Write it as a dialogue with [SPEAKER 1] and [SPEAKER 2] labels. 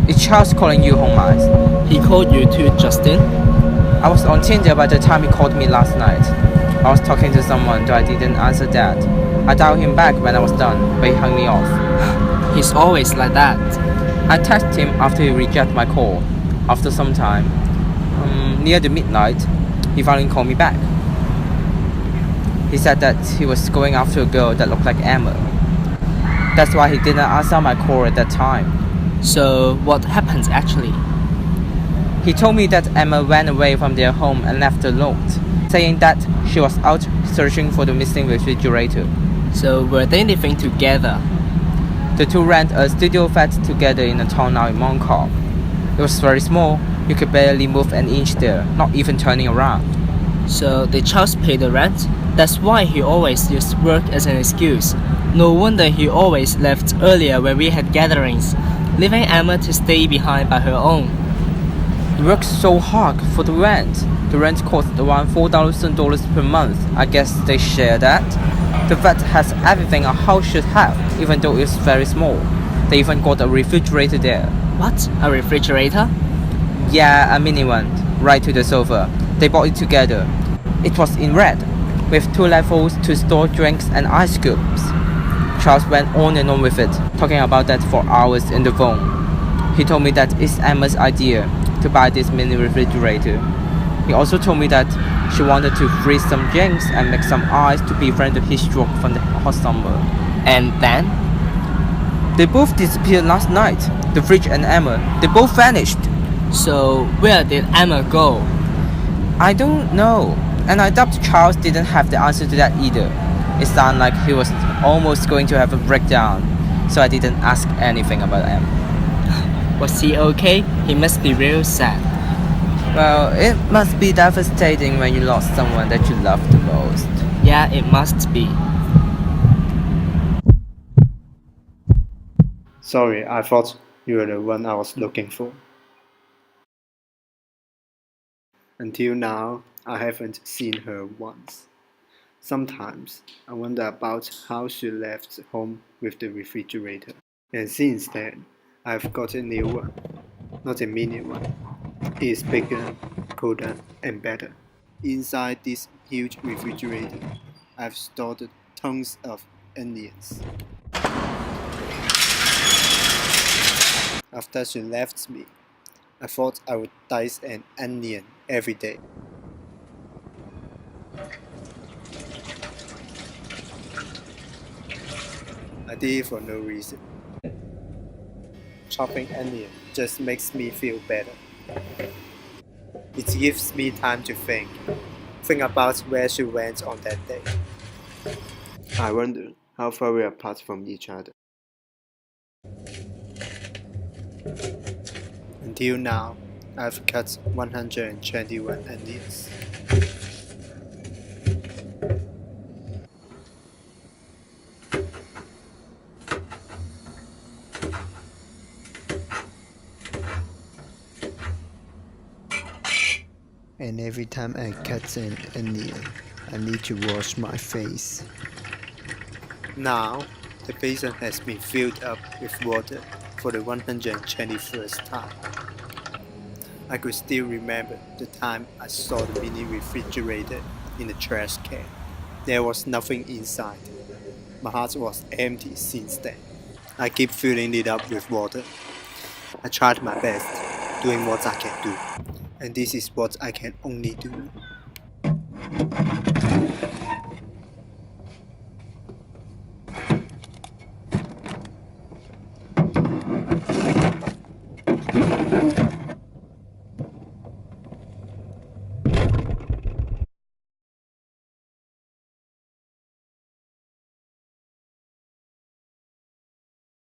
[SPEAKER 1] It's Charles calling you home, Miles.
[SPEAKER 2] He called you too, Justin?
[SPEAKER 1] I was on Tinder by the time he called me last night. I was talking to someone, though I didn't answer that. I dialed him back when I was done, but he hung me off.
[SPEAKER 2] He's always like that.
[SPEAKER 1] I texted him after he rejected my call. After some time, near the midnight, he finally called me back. He said that he was going after a girl that looked like Emma. That's why he didn't answer my call at that time.
[SPEAKER 2] So, what happened actually?
[SPEAKER 1] He told me that Emma ran away from their home and left a note, saying that she was out searching for the missing refrigerator.
[SPEAKER 2] So, were they living together?
[SPEAKER 1] The two rent a studio flat together in a town now in Montcalm. It was very small. You could barely move an inch there, not even turning around.
[SPEAKER 2] So, did Charles pay the rent? That's why he always used work as an excuse. No wonder he always left earlier when we had gatherings, leaving Emma to stay behind by her own.
[SPEAKER 1] He worked so hard for the rent. The rent cost around $4,000 per month. I guess they share that. The flat has everything a house should have, even though it's very small. They even got a refrigerator there.
[SPEAKER 2] What? A refrigerator?
[SPEAKER 1] Yeah, a mini one, right to the sofa. They bought it together. It was in red, with 2 levels to store drinks and ice cubes. Charles went on and on with it, talking about that for hours in the phone. He told me that it's Emma's idea to buy this mini refrigerator. He also told me that she wanted to freeze some drinks and make some ice to prevent the heat stroke from the hot summer.
[SPEAKER 2] And then?
[SPEAKER 1] They both disappeared last night. The fridge and Emma, they both vanished.
[SPEAKER 2] So, where did Emma go?
[SPEAKER 1] I don't know, and I doubt Charles didn't have the answer to that either. It sounded like he was almost going to have a breakdown, so I didn't ask anything about Emma.
[SPEAKER 2] Was he okay? He must be real sad.
[SPEAKER 1] Well, it must be devastating when you lost someone that you love the most.
[SPEAKER 2] Yeah, it must be.
[SPEAKER 3] Sorry, I thought you were the one I was looking for. Until now, I haven't seen her once. Sometimes, I wonder about how she left home with the refrigerator. And since then, I've got a new one. Not a mini one. It is bigger, colder, and better. Inside this huge refrigerator, I've stored tons of onions. After she left me, I thought I would dice an onion every day. I did it for no reason. Chopping onion just makes me feel better. It gives me time to think about where she went on that day. I wonder how far we're apart from each other. Until now, I've cut 121 onions. And every time I cut an onion, I need to wash my face. Now, the basin has been filled up with water for the 121st time. I could still remember the time I saw the mini refrigerator in the trash can. There was nothing inside. My heart was empty since then. I keep filling it up with water. I tried my best, doing what I can do. And this is what I can only do.